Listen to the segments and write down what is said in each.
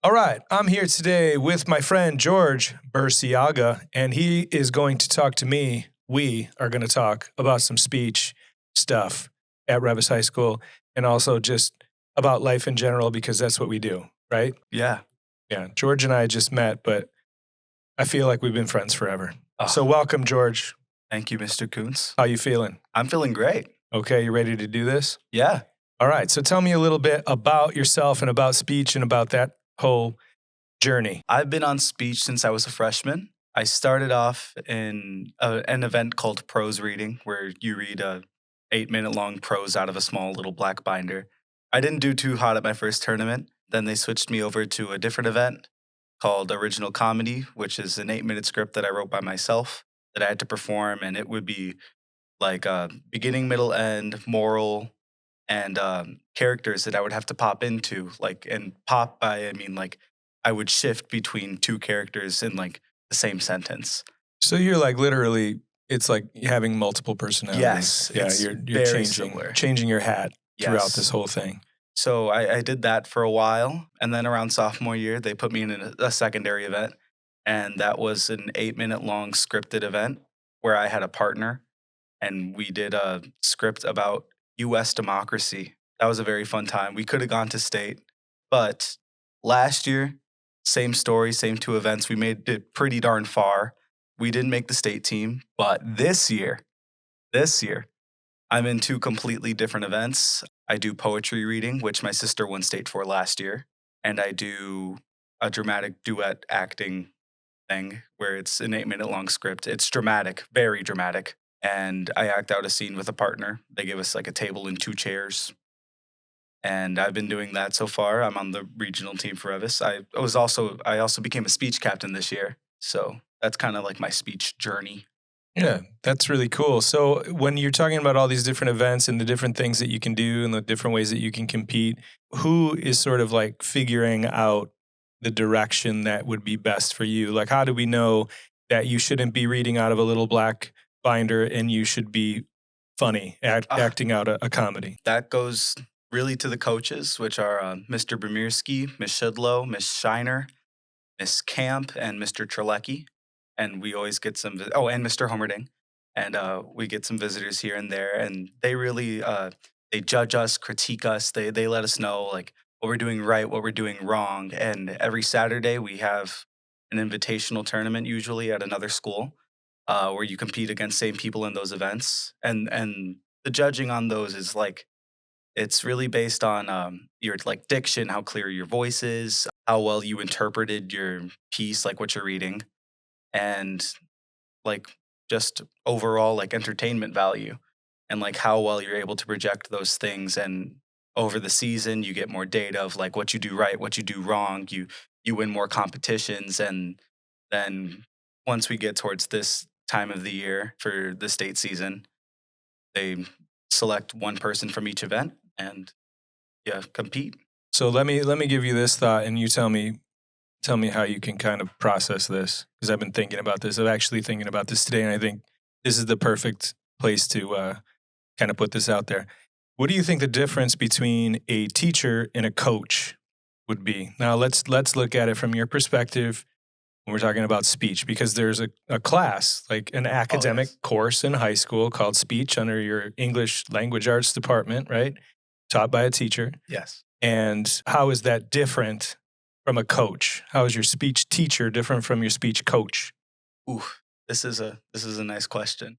All right, I'm here today with my friend George Burciaga, and he is going to talk to me. We are going to talk about some speech stuff at Reavis High School and also just about life in general because that's what we do, right? Yeah. Yeah, George and I just met, but I feel like we've been friends forever. Oh, So welcome, George. thank you, Mr. Kuntz. How you feeling? I'm feeling great. Okay, you ready to do this? Yeah. All right, so tell me a little bit about yourself and about speech and about that whole journey. I've been on speech since I was a freshman. I started off in an event called prose reading, where you read a 8-minute long prose out of a small little black binder. I didn't do too hot at my first tournament. Then they switched me over to a different event called original comedy, which is an 8-minute script that I wrote by myself that I had to perform, and it would be like beginning, middle, end, moral, and characters that I would have to pop into. And pop by, I mean, like, I would shift between two characters in like the same sentence. So you're like literally, it's like having multiple personalities. Yes, Yeah, it's you're very similar. changing your hat throughout Yes. this whole thing. So I did that for a while, and then around sophomore year, they put me in a secondary event, and that was an 8-minute long scripted event where I had a partner, and we did a script about U.S. democracy. That was a very fun time. We could have gone to state, but last year, same story, same two events. We made it pretty darn far. We didn't make the state team, but this year, I'm in two completely different events. I do poetry reading, which my sister won state for last year, and I do a dramatic duet acting thing where it's an 8-minute long script. It's dramatic, very dramatic. And I act out a scene with a partner. They give us like a table and two chairs. And I've been doing that so far. I'm on the regional team for Reavis. I also became a speech captain this year. So that's kind of like my speech journey. Yeah, that's really cool. So when you're talking about all these different events and the different things that you can do and the different ways that you can compete, who is sort of like figuring out the direction that would be best for you? Like, how do we know that you shouldn't be reading out of a little black binder and you should be funny, acting out a comedy? That goes really to the coaches, which are Mr. Bremirski, Miss Shudlow, Miss Shiner, Miss Camp, and Mr. Trelecki. And we always get some, and Mr. Homerding. And we get some visitors here and there. And they really, they judge us, critique us. They let us know like what we're doing right, what we're doing wrong. And every Saturday we have an invitational tournament usually at another school where you compete against same people in those events. And the judging on those is like, it's really based on your like diction, how clear your voice is, how well you interpreted your piece, like what you're reading, and like just overall like entertainment value, and like how well you're able to project those things. And over the season, you get more data of like what you do right, what you do wrong. You win more competitions, and then once we get towards this time of the year for the state season, they select one person from each event and yeah, compete. So let me give you this thought, and you tell me how you can kind of process this, because I've been thinking about this. I'm actually thinking about this today, and I think this is the perfect place to kind of put this out there. What do you think the difference between a teacher and a coach would be? Now let's look at it from your perspective when we're talking about speech, because there's a class, like an academic course in high school called speech under your English language arts department, right? Taught by a teacher. Yes. And how is that different from a coach? How is your speech teacher different from your speech coach? Ooh, this is a nice question.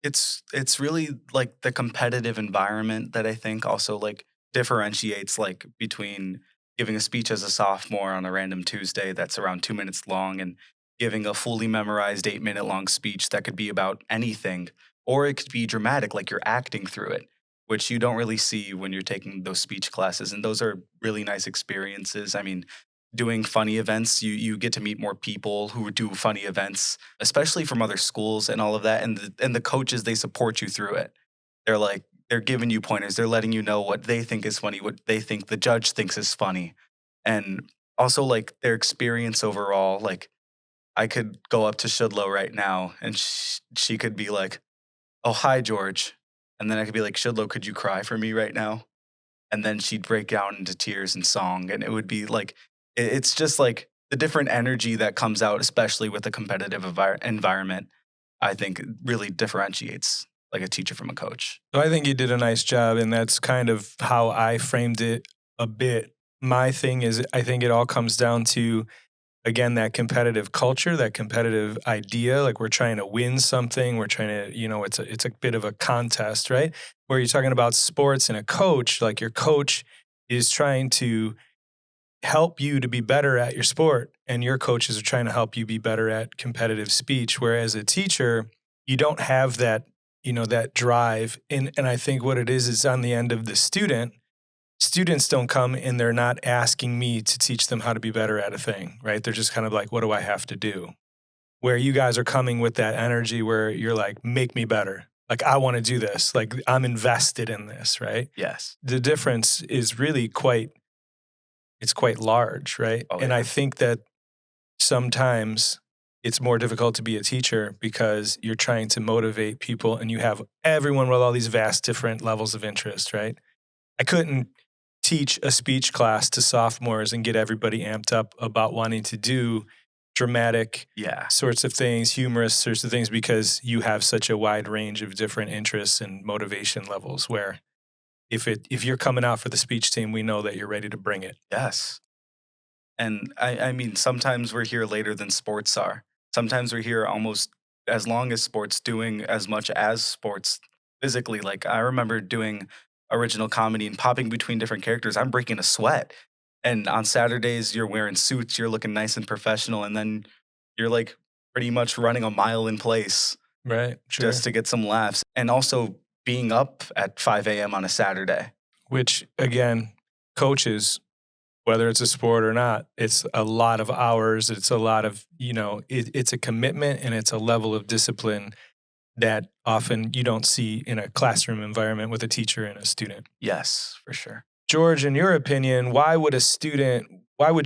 It's really like the competitive environment that I think also like differentiates like between giving a speech as a sophomore on a random Tuesday that's around 2 minutes long and giving a fully memorized 8-minute long speech that could be about anything, or it could be dramatic, like you're acting through it, which you don't really see when you're taking those speech classes. And those are really nice experiences. I mean, doing funny events, you get to meet more people who do funny events, especially from other schools and all of that. And the coaches, they support you through it. They're giving you pointers. They're letting you know what they think is funny, what they think the judge thinks is funny. And also like their experience overall. Like I could go up to Shudlow right now and she could be like, "Oh, hi, George." And then I could be like, "Shudlow, could you cry for me right now?" And then she'd break down into tears and song. And it would be like, It's just like the different energy that comes out, especially with a competitive environment, I think really differentiates like a teacher from a coach. So I think you did a nice job, and that's kind of how I framed it a bit. My thing is, I think it all comes down to, again, that competitive culture, that competitive idea. Like we're trying to win something. We're trying to, it's a bit of a contest, right? Where you're talking about sports and a coach, like your coach is trying to help you to be better at your sport, and your coaches are trying to help you be better at competitive speech. Whereas a teacher, you don't have that, that drive. And I think what it is on the end of the student. Students don't come and they're not asking me to teach them how to be better at a thing, right? They're just kind of like, what do I have to do? Where you guys are coming with that energy where you're like, make me better. Like, I want to do this. Like, I'm invested in this, right? Yes. The difference is really it's quite large, right? Oh, and yeah. I think that sometimes it's more difficult to be a teacher because you're trying to motivate people and you have everyone with all these vast different levels of interest, right? I couldn't teach a speech class to sophomores and get everybody amped up about wanting to do dramatic Yeah. sorts of things, humorous sorts of things, because you have such a wide range of different interests and motivation levels where if you're coming out for the speech team, we know that you're ready to bring it. Yes. And I mean, sometimes we're here later than sports are. Sometimes we're here almost as long as sports, doing as much as sports physically. Like I remember doing original comedy and popping between different characters. I'm breaking a sweat. And on Saturdays, you're wearing suits, you're looking nice and professional. And then you're like pretty much running a mile in place Right. Sure. just to get some laughs. And also being up at 5 a.m. on a Saturday. Which, again, coaches, whether it's a sport or not, it's a lot of hours. It's a lot of, it's a commitment and it's a level of discipline that often you don't see in a classroom environment with a teacher and a student. Yes, for sure. George, in your opinion, why would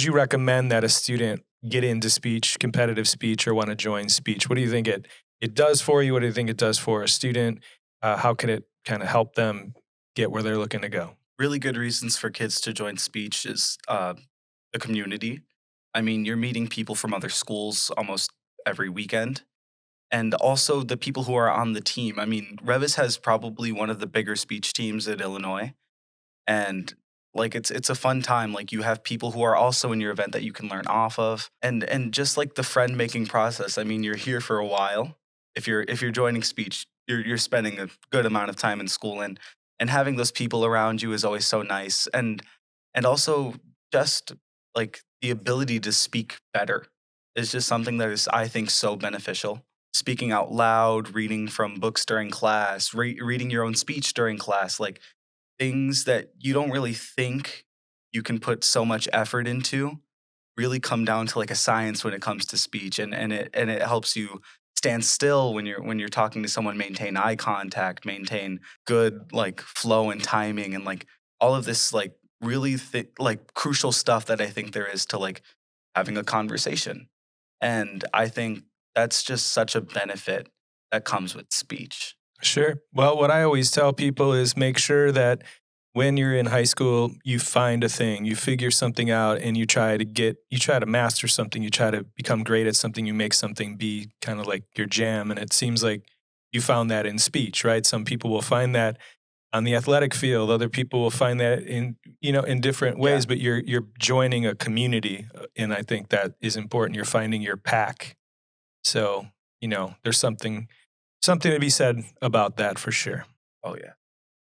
you recommend that a student get into speech, competitive speech, or want to join speech? What do you think it does for you? What do you think it does for a student? How can it kind of help them get where they're looking to go? Really good reasons for kids to join speech is the community. I mean, you're meeting people from other schools almost every weekend. And also the people who are on the team. I mean, Revis has probably one of the bigger speech teams in Illinois. And like it's a fun time. Like you have people who are also in your event that you can learn off of. And just like the friend making process. I mean, you're here for a while. If you're joining speech, you're spending a good amount of time in school, and having those people around you is always so nice. And also just like the ability to speak better is just something that is, I think, so beneficial. Speaking out loud, reading from books during class, reading your own speech during class, like things that you don't really think you can put so much effort into really come down to like a science when it comes to speech, and it helps you stand still when you're talking to someone, maintain eye contact, maintain good like flow and timing, and like all of this like really like crucial stuff that I think there is to like having a conversation. And I think that's just such a benefit that comes with speech. Sure. Well, what I always tell people is make sure that when you're in high school, you find a thing, you figure something out, and you try to master something, you try to become great at something, you make something be kind of like your jam. And it seems like you found that in speech, right? Some people will find that on the athletic field, other people will find that in different ways, Yeah. but you're joining a community. And I think that is important. You're finding your pack. So, there's something to be said about that for sure. Oh yeah.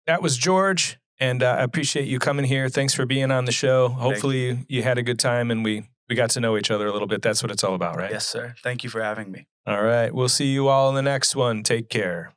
That was George, and I appreciate you coming here. Thanks for being on the show. Hopefully you had a good time and we got to know each other a little bit. That's what it's all about, right? Yes, sir. Thank you for having me. All right. We'll see you all in the next one. Take care.